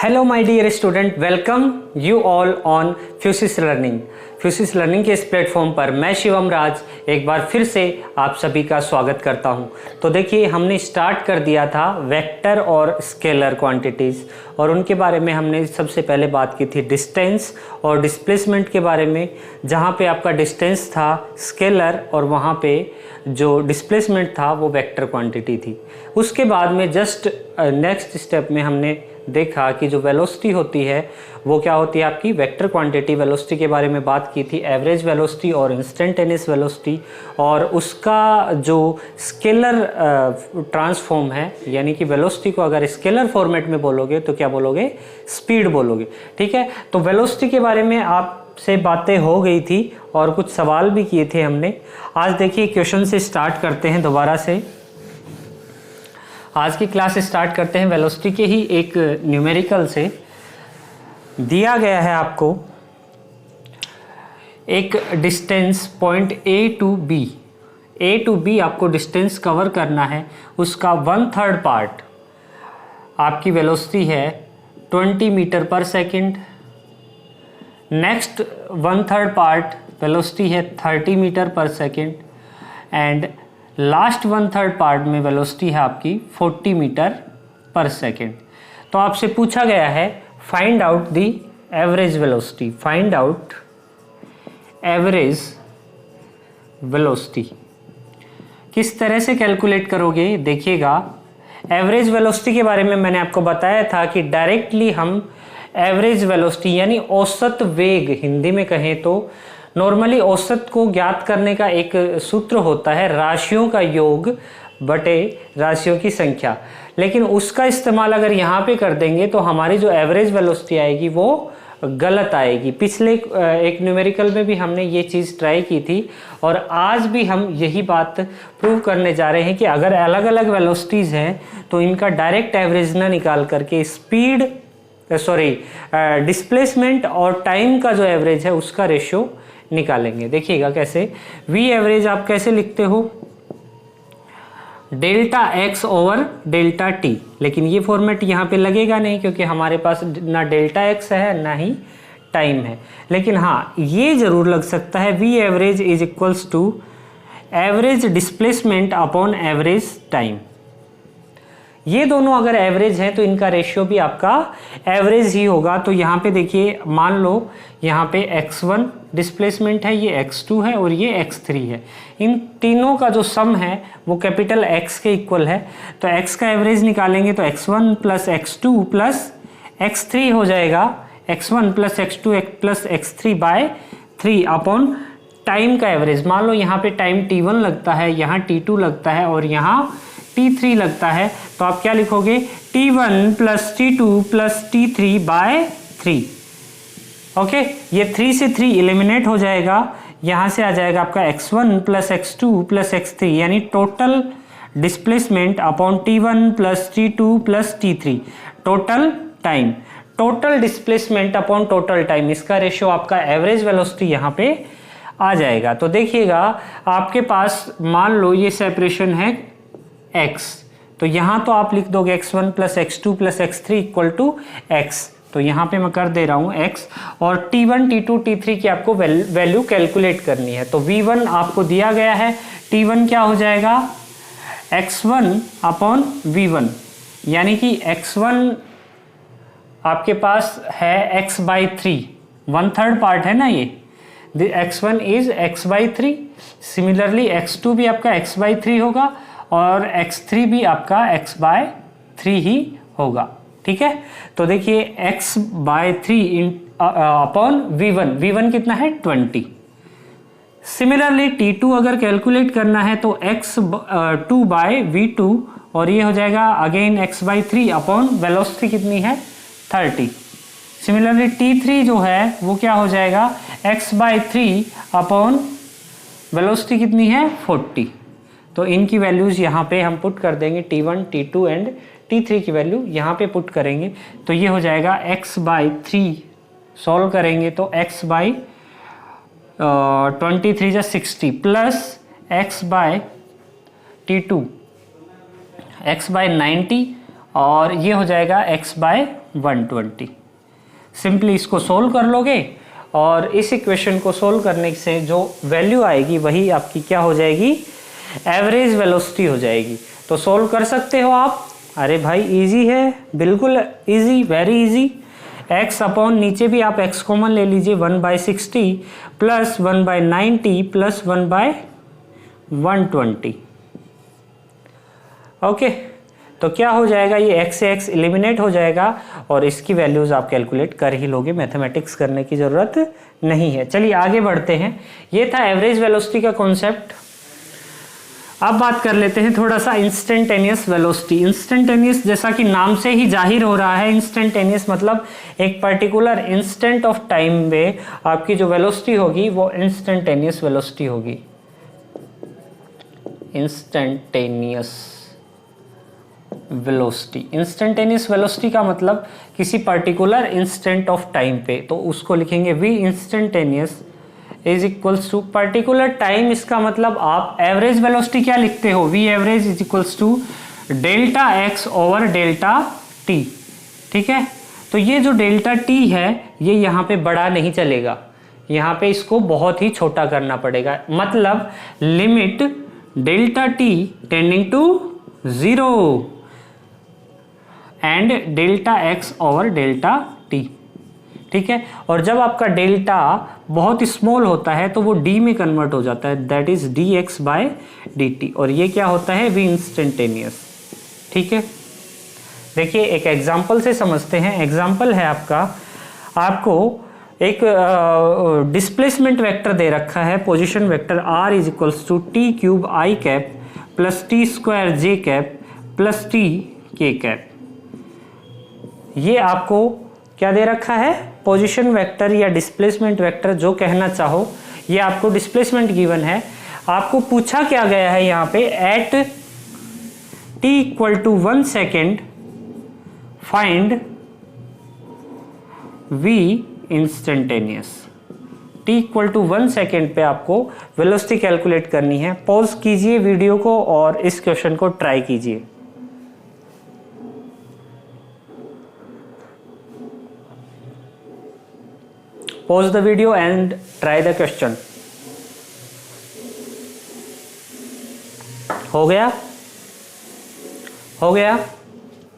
Hello my dear student, welcome you all on Physis learning. Physis learning के इस platform पर मैं शिवम राज एक बार फिर से आप सभी का स्वागत करता हूं। तो देखिए, हमने स्टार्ट कर दिया था वेक्टर और स्केलर क्वांटिटीज़, और उनके बारे में हमने सबसे पहले बात की थी डिस्टेंस और डिस्प्लेसमेंट के बारे में, जहां पे आपका डिस्टेंस था स्केलर और वहां पे जो डिस्प्लेसमेंट था वो वेक्टर क्वांटिटी थी। उसके बाद में जस्ट नेक्स्ट स्टेप में हमने देखा कि जो वेलोसिटी होती है वो क्या होती है आपकी वेक्टर क्वांटिटी। वेलोसिटी के बारे में बात की थी, एवरेज वेलोसिटी और इंस्टेंटेनियस वेलोसिटी, और उसका जो स्केलर ट्रांसफॉर्म है, यानी कि वेलोसिटी को अगर स्केलर फॉर्मेट में बोलोगे तो क्या बोलोगे, स्पीड बोलोगे। ठीक है, तो वेलोसिटी के बारे में आपसे बातें हो गई थी और कुछ सवाल भी किए थे हमने। आज देखिए क्वेश्चन से स्टार्ट करते हैं दोबारा से। आज की क्लास स्टार्ट करते हैं वेलोसिटी के ही एक न्यूमेरिकल से। दिया गया है आपको एक distance point A to B आपको डिस्टेंस कवर करना है, उसका 1/3 पार्ट आपकी वेलोसिटी है 20 मीटर पर सेकेंड। नेक्स्ट 1/3 पार्ट वेलोसिटी है 30 मीटर पर सेकेंड, एंड लास्ट 1/3 पार्ट में वेलोसिटी है आपकी 40 मीटर पर सेकेंड। तो आपसे पूछा गया है find out the average velocity. Find out average velocity किस तरह से कैलकुलेट करोगे, देखिएगा। एवरेज वेलोसिटी के बारे में मैंने आपको बताया था कि डायरेक्टली हम एवरेज वेलोसिटी यानी औसत वेग, हिंदी में कहें तो नॉर्मली औसत को ज्ञात करने का एक सूत्र होता है राशियों का योग बटे राशियों की संख्या, लेकिन उसका इस्तेमाल अगर यहाँ पे कर देंगे तो हमारी जो एवरेज वेलोसिटी आएगी वो गलत आएगी। पिछले एक न्यूमेरिकल में भी हमने ये चीज़ ट्राई की थी, और आज भी हम यही बात प्रूव करने जा रहे हैं कि अगर अलग अलग वेलोसिटीज़ हैं तो इनका डायरेक्ट एवरेज ना निकाल करके डिस्प्लेसमेंट और टाइम का जो एवरेज है उसका रेशियो निकालेंगे। देखिएगा कैसे। वी एवरेज आप कैसे लिखते हो, delta x over delta T, लेकिन ये फॉर्मेट यहाँ पे लगेगा नहीं क्योंकि हमारे पास ना डेल्टा एक्स है ना ही टाइम है। लेकिन हाँ, ये जरूर लग सकता है V average is equals to average displacement upon average time. ये दोनों अगर एवरेज हैं तो इनका रेशियो भी आपका एवरेज ही होगा। तो यहाँ पे देखिए, मान लो यहाँ पे x1 डिस्प्लेसमेंट है, ये x2 है और ये x3 है। इन तीनों का जो सम है वो कैपिटल X के इक्वल है। तो x का एवरेज निकालेंगे तो x1 plus x2 plus x3 हो जाएगा। x1 plus x2 plus x3 by 3 upon time का एवरेज। मान लो यहाँ पे टाइम t1 लगता है, यहाँ t2 लगता है और यहाँ t3 लगता है, तो आप क्या लिखोगे, t1 plus t2 plus t3 bye 3। Okay, ये 3 से 3 एलिमिनेट हो जाएगा, यहाँ से आ जाएगा आपका x1 plus x2 plus x3, यानी total displacement upon t1 plus t2 plus t3, total time. Total displacement upon total time, इसका रेशियो आपका एवरेज वेलोसिटी यहाँ पे आ जाएगा। तो देखिएगा, आपके पास मान लो ये सेपरेशन है x, तो यहाँ तो आप लिख दोगे x1 plus x2 plus x3 equal to x। तो यहाँ पे मैं कर दे रहा हूँ x, और t1 t2 t3 की आपको वैल्यू कैलकुलेट करनी है। तो v1 आपको दिया गया है, t1 क्या हो जाएगा, x1 अपॉन v1, यानी कि x1 आपके पास है x बाई 3, 1/3 पार्ट है ना ये, x1 is x by 3। Similarly x2 भी आपका x बाई 3 होगा और x3 भी आपका x बाय 3 ही होगा। ठीक है, तो देखिए x बाय 3 अपॉन v1 कितना है, 20। सिमिलरली t2 अगर कैलकुलेट करना है तो x2 बाय v2, और ये हो जाएगा again x by 3 upon velocity कितनी है, 30। सिमिलरली t3 जो है वो क्या हो जाएगा, x बाई 3 अपॉन वेलोसिटी कितनी है, 40। तो इनकी वैल्यूज़ यहाँ पे हम पुट कर देंगे, t1 t2 एंड t3 की वैल्यू यहाँ पे पुट करेंगे, तो ये हो जाएगा x बाई 3, सॉल्व करेंगे तो x बाई 23 जा 60 plus x by t2 x by 90 और ये हो जाएगा x बाय 120। सिंपली इसको सोल्व कर लोगे और इस इक्वेशन को सोल्व करने से जो वैल्यू आएगी वही आपकी क्या हो जाएगी, एवरेज वेलोसिटी हो जाएगी। तो सोल्व कर सकते हो आप। अरे भाई इजी है, बिल्कुल easy, very easy. x upon नीचे भी आप x कॉमन ले लीजिए, 1/60 प्लस 1/90 प्लस 1/120। ओके, तो क्या हो जाएगा, ये x से x एलिमिनेट हो जाएगा और इसकी वैल्यूज आप कैलकुलेट कर ही लोगे, मैथमेटिक्स करने की जरूरत नहीं है। चलिए आगे बढ़ते हैं। ये था एवरेज वेलोसिटी का कॉन्सेप्ट। अब बात कर लेते हैं थोड़ा सा इंस्टेंटेनियस वेलोसिटी। इंस्टेंटेनियस जैसा कि नाम से ही जाहिर हो रहा है, इंस्टेंटेनियस मतलब एक पर्टिकुलर इंस्टेंट ऑफ टाइम में आपकी जो वेलोसिटी होगी वो इंस्टेंटेनियस वेलोसिटी होगी। इंस्टेंटेनियस वेलोसिटी, इंस्टेंटेनियस वेलोसिटी का मतलब किसी पर्टिकुलर इंस्टेंट ऑफ टाइम पे, तो उसको लिखेंगे v instantaneous is equals to particular time. इसका मतलब आप एवरेज वेलोसिटी क्या लिखते हो, v एवरेज is equals to delta x over delta t। ठीक है, तो ये जो डेल्टा t है ये यहाँ पे बड़ा नहीं चलेगा, यहाँ पे इसको बहुत ही छोटा करना पड़ेगा। मतलब limit delta t tending to 0 and delta x over delta t। ठीक है, और जब आपका डेल्टा बहुत स्मॉल होता है तो वो d में कन्वर्ट हो जाता है, that is dx by dt, और ये क्या होता है, v इंस्टेंटेनियस। ठीक है, देखिए एक एग्जांपल से समझते हैं। एग्जांपल है आपको एक डिस्प्लेसमेंट वेक्टर दे रखा है, position vector r is equals to t cube i cap plus t square j cap plus t k cap. ये आपको क्या दे रखा है, पोजीशन वेक्टर या डिस्प्लेसमेंट वेक्टर जो कहना चाहो, ये आपको डिस्प्लेसमेंट गिवन है। आपको पूछा क्या गया है यहाँ पे, at t equal to 1 second find v instantaneous. t equal to 1 second पे आपको वेलोसिटी कैलकुलेट करनी है। पॉज कीजिए वीडियो को और इस क्वेश्चन को ट्राई कीजिए। Pause the video and try the question. हो गया।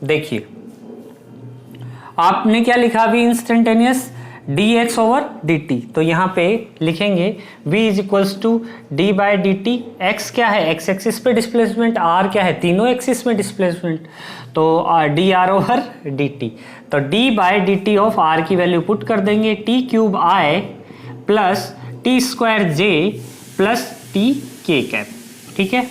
देखिए आपने क्या लिखा, v instantaneous dx over dt, तो यहाँ पे लिखेंगे v is equals to d by d t. x क्या है, x एक्सिस पे डिस्प्लेसमेंट, r क्या है, तीनों एक्सिस में डिस्प्लेसमेंट, तो dr ओवर dt। तो d by d t of r की वैल्यू पुट कर देंगे, t cube i plus t square j plus t k cap. ठीक है,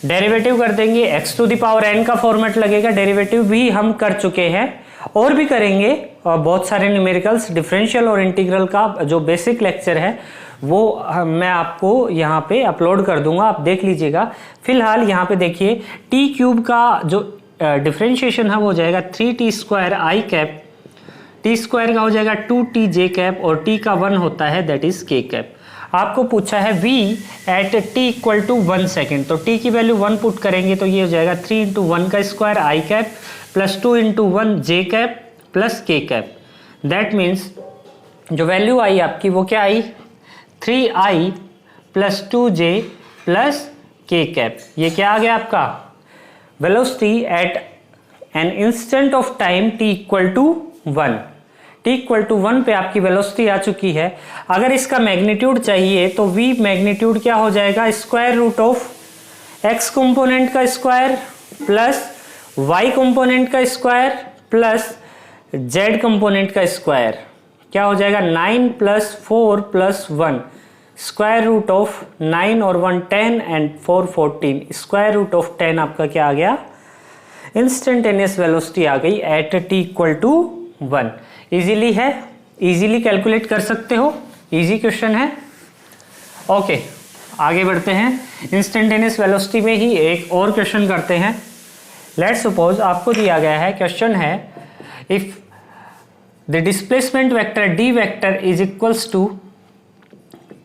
डेरिवेटिव कर देंगे, x to the power n का फॉर्मेट लगेगा। डेरिवेटिव भी हम कर चुके हैं और भी करेंगे, और बहुत सारे न्यूमेरिकल्स, डिफरेंशियल और इंटीग्रल का जो बेसिक लेक्चर है वो मैं आपको यहाँ पे अपलोड कर दूंगा, आप देख लीजिएगा। फिलहाल यहाँ पे देखिए टी क्यूब का जो डिफरेंशिएशन है वो हो जाएगा 3t square i cap, T square का हो जाएगा 2t जे कैप और t का 1 होता है दैट इज के कैप। आपको पूछा है v at t equal to 1 second, तो t की वैल्यू 1 पुट करेंगे तो ये हो जाएगा 3 इंटू 1 का square i cap plus 2 into 1 j cap plus k cap. That means जो वैल्यू आई आपकी वो क्या आई, 3i plus 2j plus k cap. ये क्या आ गया आपका, velocity at an instant of time t equal to 1। t equal to 1 पे आपकी वेलोसिटी आ चुकी है। अगर इसका मैग्नीट्यूड चाहिए तो v मैग्नीट्यूड क्या हो जाएगा, square root of x component का स्क्वायर प्लस y कंपोनेंट का स्क्वायर प्लस z कंपोनेंट का स्क्वायर। क्या हो जाएगा, 9 plus 4 plus 1, square root of 9 और 1 10 एंड 4 14, स्क्वायर रूट ऑफ 10 आपका क्या आ गया, इंस्टेंटेनियस वेलोसिटी आ गई at t equal to 1। Easily है, इजीली कैलकुलेट कर सकते हो, इजी क्वेश्चन है। ओके, आगे बढ़ते हैं। इंस्टेंटेनियस वेलोसिटी में ही एक और क्वेश्चन करते हैं। लेट्स सपोज आपको दिया गया है, क्वेश्चन है if the displacement vector d vector is equals to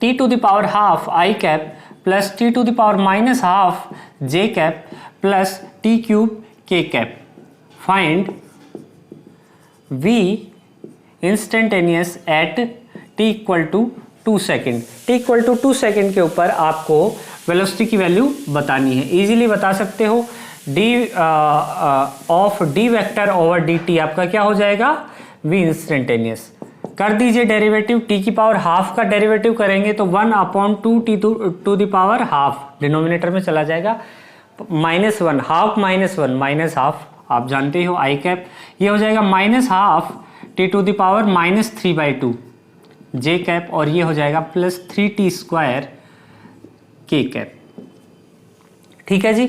t to the power half i cap plus t to the power minus half j cap plus t cube k cap. Find v instantaneous at t equal to 2 second. t equal to 2 second के ऊपर आपको velocity की value बतानी है। Easily बता सकते हो, d of d vector over dt आपका क्या हो जाएगा, v इंस्टेंटेनियस। कर दीजिए डेरिवेटिव, t की पावर हाफ का डेरिवेटिव करेंगे तो 1/2 t to the power half denominator में चला जाएगा, -1 हाफ -1 माइनस हाफ आप जानते हो i कैप। ये हो जाएगा -12 t to the power -3/2 j cap, और ये हो जाएगा +3t² k कैप। ठीक है जी।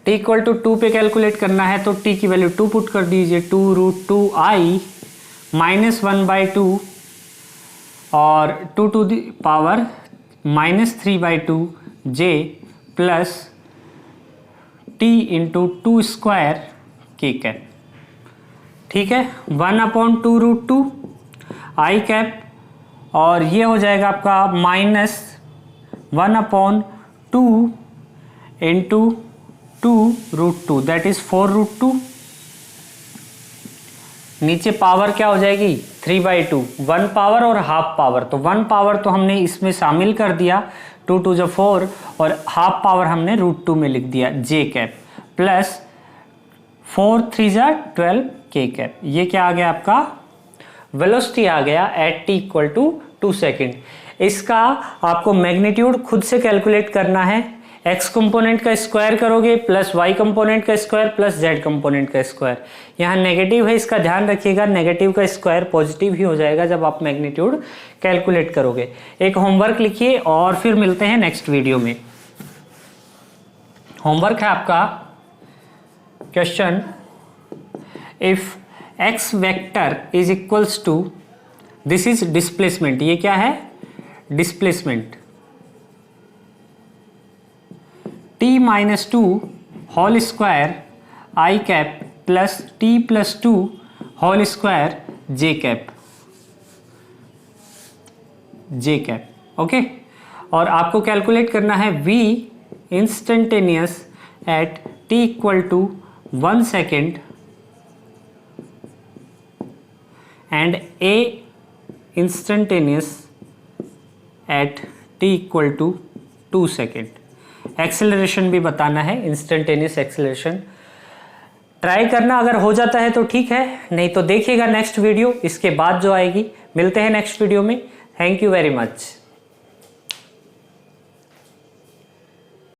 t इक्वल टू 2 पे कैलकुलेट करना है तो t की वैल्यू 2 पुट कर दीजिए, 2√2i -1/2 और 2 to the power -3/2 j plus t into 2² k cap. ठीक है, 1/2√2 i कैप, और ये हो जाएगा आपका -1/2 इंटू 2√2 दैट इज 4√2। नीचे पावर क्या हो जाएगी 3/2, 1 पावर और हाफ पावर, तो 1 पावर तो हमने इसमें शामिल कर दिया, 2 2 जो 4, और हाफ पावर हमने √2 में लिख दिया j कैप, प्लस 4 3 जा 12 k कैप। ये क्या आ गया आपका वेलोसिटी आ गया at t equal to 2 second. इसका आपको मैग्नीट्यूड खुद से कैलकुलेट करना है, x कंपोनेंट का स्क्वायर करोगे प्लस y कंपोनेंट का स्क्वायर प्लस z कंपोनेंट का स्क्वायर। यहाँ नेगेटिव है, इसका ध्यान रखिएगा, नेगेटिव का स्क्वायर पॉजिटिव ही हो जाएगा जब आप मैग्नीट्यूड कैलकुलेट करोगे। एक होमवर्क लिखिए और फिर मिलते हैं नेक्स्ट वीडियो में। होमवर्क है आपका question, if x vector is equals to, this is displacement, ये क्या है displacement, t-2 whole square i cap plus t+2 whole square j cap. Okay, और आपको कैलकुलेट करना है v instantaneous at t equal to 1 second and a instantaneous at t equal to 2 second. Acceleration भी बताना है, इंस्टेंटेनियस एक्सेलरेशन। ट्राई करना, अगर हो जाता है तो ठीक है, नहीं तो देखिएगा नेक्स्ट वीडियो इसके बाद जो आएगी। मिलते हैं नेक्स्ट वीडियो में। Thank you very much.